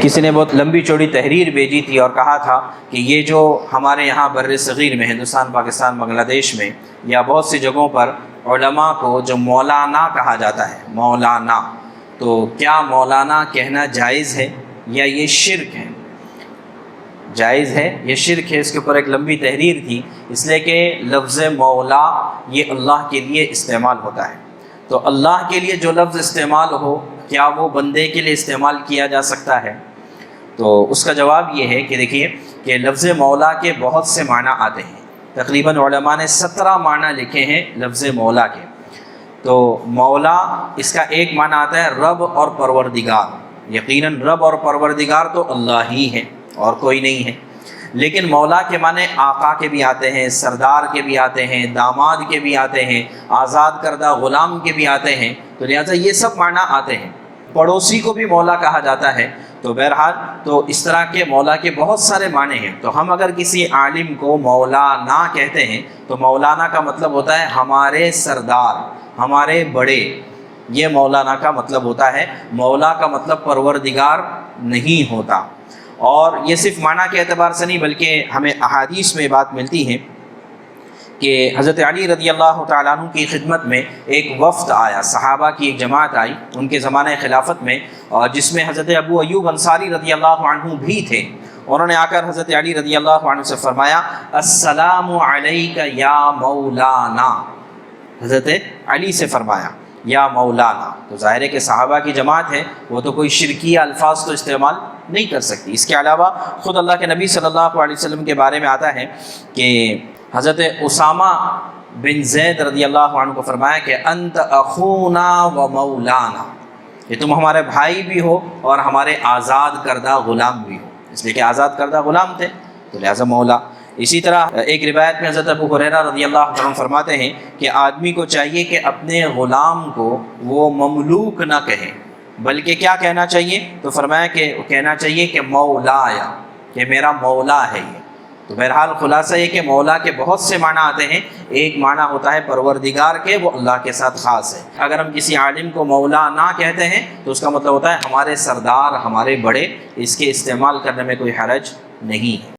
کسی نے بہت لمبی چوڑی تحریر بھیجی تھی اور کہا تھا کہ یہ جو ہمارے یہاں بر صغیر میں ہندوستان، پاکستان، بنگلہ دیش میں یا بہت سی جگہوں پر علماء کو جو مولانا کہا جاتا ہے، مولانا، تو کیا مولانا کہنا جائز ہے یا یہ شرک ہے؟ جائز ہے یا شرک ہے؟ اس کے اوپر ایک لمبی تحریر تھی، اس لیے کہ لفظ مولا یہ اللہ کے لیے استعمال ہوتا ہے، تو اللہ کے لیے جو لفظ استعمال ہو کیا وہ بندے کے لیے استعمال کیا جا سکتا ہے؟ تو اس کا جواب یہ ہے کہ دیکھیے کہ لفظ مولا کے بہت سے معنی آتے ہیں، تقریباً علماء نے 17 معنی لکھے ہیں لفظ مولا کے۔ تو مولا اس کا ایک معنی آتا ہے رب اور پروردگار، یقیناً رب اور پروردگار تو اللہ ہی ہے اور کوئی نہیں ہے، لیکن مولا کے معنی آقا کے بھی آتے ہیں، سردار کے بھی آتے ہیں، داماد کے بھی آتے ہیں، آزاد کردہ غلام کے بھی آتے ہیں، تو لہٰذا یہ سب معنی آتے ہیں۔ پڑوسی کو بھی مولا کہا جاتا ہے، تو بہرحال تو اس طرح کے مولا کے بہت سارے معنی ہیں۔ تو ہم اگر کسی عالم کو مولانا کہتے ہیں تو مولانا کا مطلب ہوتا ہے ہمارے سردار، ہمارے بڑے، یہ مولانا کا مطلب ہوتا ہے۔ مولا کا مطلب پروردگار نہیں ہوتا، اور یہ صرف معنی کے اعتبار سے نہیں بلکہ ہمیں احادیث میں بات ملتی ہے کہ حضرت علی رضی اللہ تعالیٰ عنہ کی خدمت میں ایک وفد آیا، صحابہ کی ایک جماعت آئی ان کے زمانہ خلافت میں، اور جس میں حضرت ابو ایوب انصاری رضی اللہ عنہ بھی تھے۔ انہوں نے آ کر حضرت علی رضی اللہ عنہ سے فرمایا السلام علیک یا مولانا، حضرت علی سے فرمایا یا مولانا۔ تو ظاہر ہے کہ صحابہ کی جماعت ہے، وہ تو کوئی شرکیہ الفاظ تو استعمال نہیں کر سکتی۔ اس کے علاوہ خود اللہ کے نبی صلی اللہ علیہ وسلم کے بارے میں آتا ہے کہ حضرت اسامہ بن زید رضی اللہ عنہ کو فرمایا کہ انت اخونا و مولانا، کہ تم ہمارے بھائی بھی ہو اور ہمارے آزاد کردہ غلام بھی ہو، اس لیے کہ آزاد کردہ غلام تھے تو لہذا مولا۔ اسی طرح ایک روایت میں حضرت ابو ہریرہ رضی اللہ عنہ فرماتے ہیں کہ آدمی کو چاہیے کہ اپنے غلام کو وہ مملوک نہ کہے، بلکہ کیا کہنا چاہیے؟ تو فرمایا کہ کہنا چاہیے کہ مولایا، کہ میرا مولا ہے یہ۔ تو بہرحال خلاصہ یہ کہ مولا کے بہت سے معنی آتے ہیں، ایک معنی ہوتا ہے پروردگار کے، وہ اللہ کے ساتھ خاص ہے۔ اگر ہم کسی عالم کو مولا نہ کہتے ہیں تو اس کا مطلب ہوتا ہے ہمارے سردار، ہمارے بڑے، اس کے استعمال کرنے میں کوئی حرج نہیں ہے۔